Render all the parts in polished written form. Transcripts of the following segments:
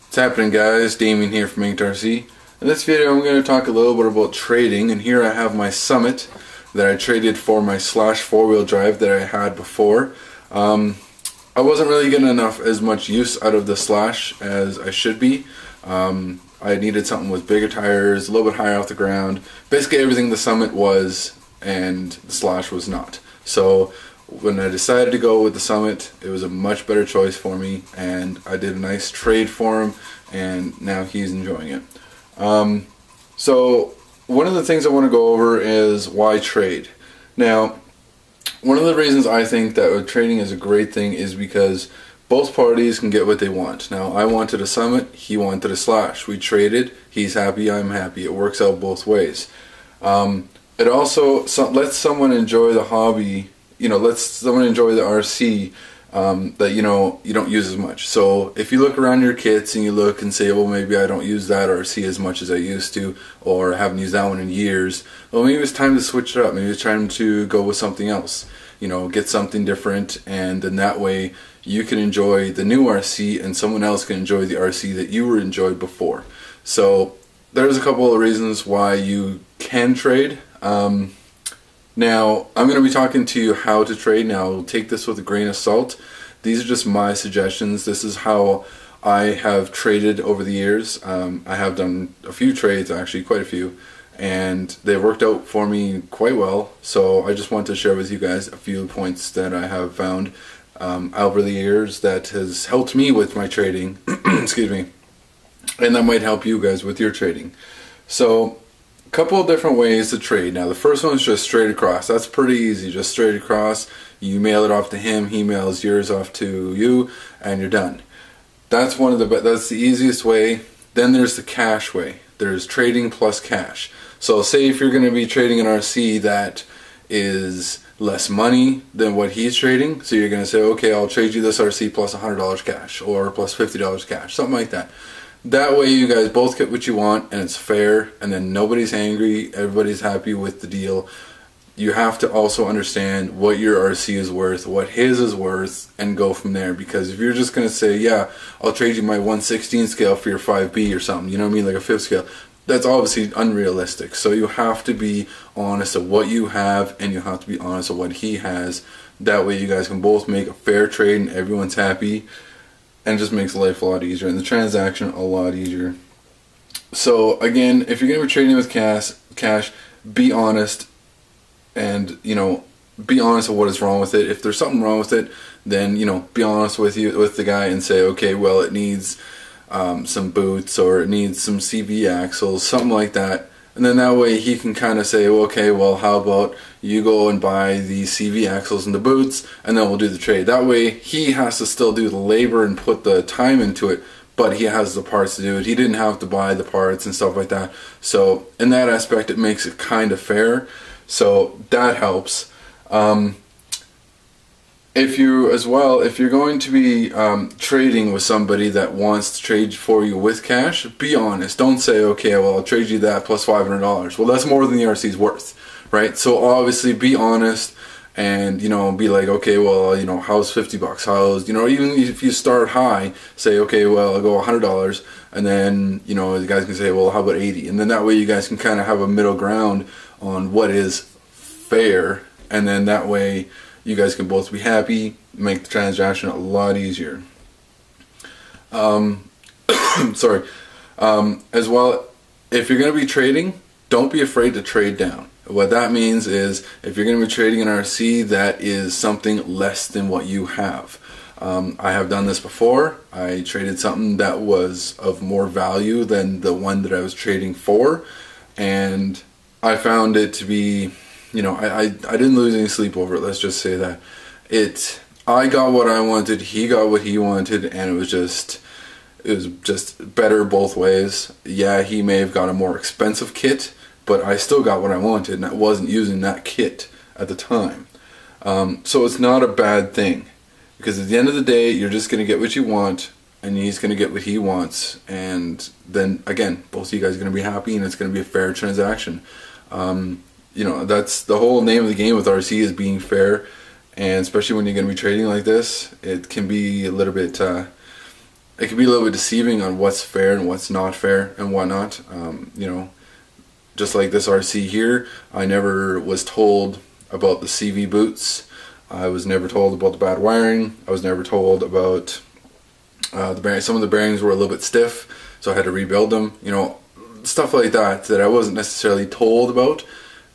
What's happening, guys? Damien here from Inked RC. In this video I'm going to talk a little bit about trading, and here I have my Summit that I traded for my Slash 4-wheel drive that I had before. I wasn't really getting as much use out of the Slash as I should be. I needed something with bigger tires, a little bit higher off the ground, basically everything the Summit was and the Slash was not. So when I decided to go with the Summit, it was a much better choice for me, and I did a nice trade for him, and now he's enjoying it. So one of the things I want to go over is why trade. Now, one of the reasons I think that trading is a great thing is because both parties can get what they want. Now, I wanted a Summit, he wanted a Slash. We traded, he's happy, I'm happy. It works out both ways. It also lets someone enjoy the hobby, lets someone enjoy the RC that you don't use as much. So if you look around your kits and you look and say, well, maybe I don't use that RC as much as I used to, or I haven't used that one in years, well, maybe it's time to switch it up. Maybe it's time to go with something else, get something different, and then that way you can enjoy the new RC and someone else can enjoy the RC that you were enjoyed before. So there's a couple of reasons why you can trade. Now, I'm going to be talking to you how to trade. Now, take this with a grain of salt. These are just my suggestions. This is how I have traded over the years. I have done a few trades, actually, quite a few, and they've worked out for me quite well. So I just want to share with you guys a few points that I have found over the years that has helped me with my trading, excuse me, and that might help you guys with your trading. So, a couple of different ways to trade. Now, the first one is just straight across. That's pretty easy, just straight across. You mail it off to him, he mails yours off to you, and you're done. That's that's the easiest way. Then there's the cash way. There's trading plus cash. So say if you're going to be trading an RC that is less money than what he's trading, so you're going to say, okay, I'll trade you this RC plus $100 cash or plus $50 cash, something like that. That way you guys both get what you want and it's fair, and then nobody's angry, everybody's happy with the deal. You have to also understand what your RC is worth, what his is worth, and go from there. Because if you're just going to say, yeah, I'll trade you my 1/16 scale for your 5B or something, you know what I mean, like a 5th scale, that's obviously unrealistic. So you have to be honest of what you have, and you have to be honest of what he has. That way you guys can both make a fair trade and everyone's happy. And it just makes life a lot easier and the transaction a lot easier. So again, if you're going to be trading with cash, be honest, and be honest of what is wrong with it. If there's something wrong with it, then be honest with the guy and say, okay, well, it needs some boots, or it needs some CV axles, something like that. And then that way he can kind of say, well, okay, well, how about you go and buy the CV axles and the boots, and then we'll do the trade. That way he has to still do the labor and put the time into it, but he has the parts to do it. He didn't have to buy the parts and stuff like that. So in that aspect, it makes it kind of fair. So that helps. If you're going to be trading with somebody that wants to trade for you with cash, be honest. Don't say, okay, well, I'll trade you that plus $500. Well, that's more than the RC's worth, right? So obviously be honest and, be like, okay, well, how's 50 bucks? How's, even if you start high, say, okay, well, I'll go $100, and then, the guys can say, well, how about 80? And then that way you guys can kind of have a middle ground on what is fair, and then that way you guys can both be happy, make the transaction a lot easier. Sorry. As well, if you're going to be trading, don't be afraid to trade down. What that means is, if you're going to be trading an RC that is something less than what you have. I have done this before. I traded something that was of more value than the one that I was trading for, and I found it to be, I didn't lose any sleep over it, let's just say that. I got what I wanted, he got what he wanted, and it was just better both ways. Yeah, he may have got a more expensive kit, but I still got what I wanted, and I wasn't using that kit at the time. So it's not a bad thing, because at the end of the day, you're just going to get what you want, and he's going to get what he wants, and then again, both of you guys are going to be happy, and it's going to be a fair transaction. That's the whole name of the game with RC, is being fair, and especially when you're going to be trading like this, it can be a little bit it can be a little bit deceiving on what's fair and what's not fair and whatnot. You know, just like this RC here, I never was told about the CV boots. I was never told about the bad wiring. I was never told about the bearing. Some of the bearings were a little bit stiff, so I had to rebuild them. You know, stuff like that that I wasn't necessarily told about.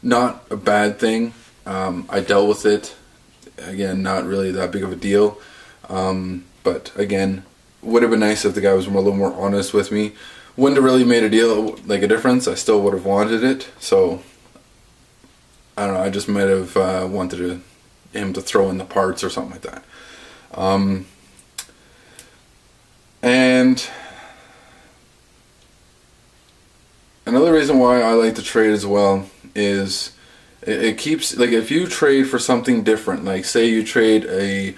Not a bad thing. I dealt with it. Again, not really that big of a deal. But again, would have been nice if the guy was a little more honest with me. Wouldn't have really made a difference. I still would have wanted it. So I don't know. I just might have wanted him to throw in the parts or something like that. And another reason why I like to trade as well is it keeps, like, if you trade for something different, like say you trade a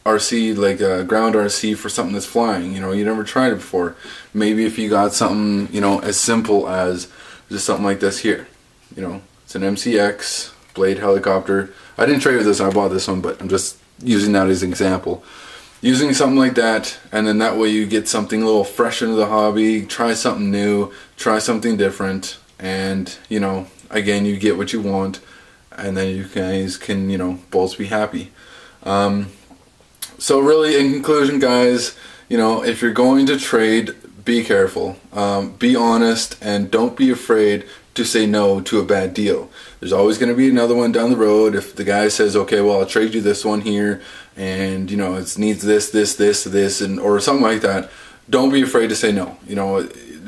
RC, like a ground RC, for something that's flying, you never tried it before. Maybe if you got something, as simple as just something like this here, it's an MCX blade helicopter. I didn't trade with this, I bought this one, but I'm just using that as an example. Using something like that, and then that way you get something a little fresh into the hobby, try something new, try something different, and again, you get what you want, and then you guys can both be happy. So really, in conclusion, guys, if you're going to trade, be careful, be honest, and don't be afraid to say no to a bad deal. There's always going to be another one down the road. If the guy says, okay, well, I'll trade you this one here, and it needs this, and or something like that, don't be afraid to say no.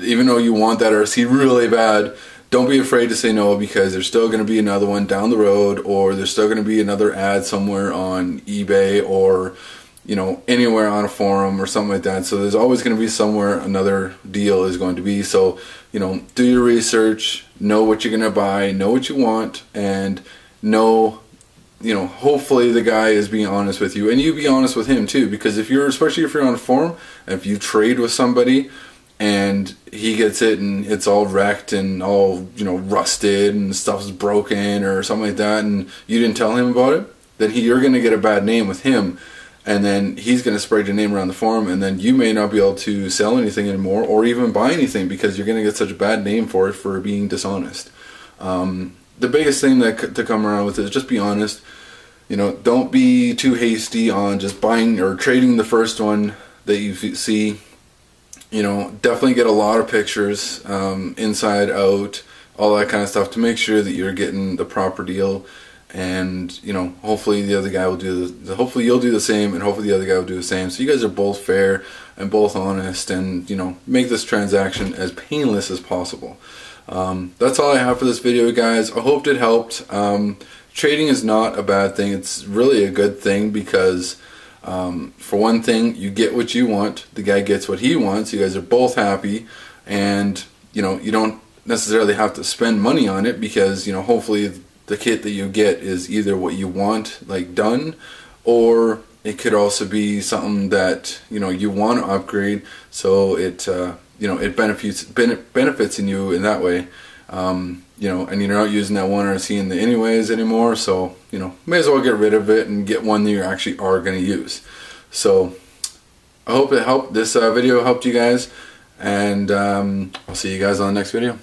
Even though you want that RC really bad, don't be afraid to say no, because there's still going to be another one down the road, or there's still going to be another ad somewhere on eBay, or anywhere on a forum or something like that. So there's always going to be somewhere another deal is going to be. So do your research, know what you're going to buy, know what you want, and know, hopefully the guy is being honest with you, and you be honest with him too. Because especially if you're on a forum, and if you trade with somebody and he gets it and it's all wrecked and all rusted and stuff's broken or something like that, and you didn't tell him about it, then you're going to get a bad name with him. And then he's going to spread your name around the forum, and then you may not be able to sell anything anymore, or even buy anything, because you're going to get such a bad name for it, for being dishonest. The biggest thing to come around with is just be honest. Don't be too hasty on just buying or trading the first one that you see. Definitely get a lot of pictures, inside, out, all that kind of stuff, to make sure that you're getting the proper deal. And hopefully the other guy will hopefully you'll do the same, and hopefully the other guy will do the same, so you guys are both fair and both honest, and make this transaction as painless as possible. That's all I have for this video, guys. I hope it helped. Trading is not a bad thing. It's really a good thing, because for one thing, you get what you want, the guy gets what he wants, you guys are both happy, and you don't necessarily have to spend money on it, because hopefully the kit that you get is either what you want, like done, or it could also be something that you want to upgrade, so it it benefits in you in that way, and you're not using that one RC in the anyways anymore, so may as well get rid of it and get one that you actually are going to use. So I hope it helped. This video helped you guys, and I'll see you guys on the next video.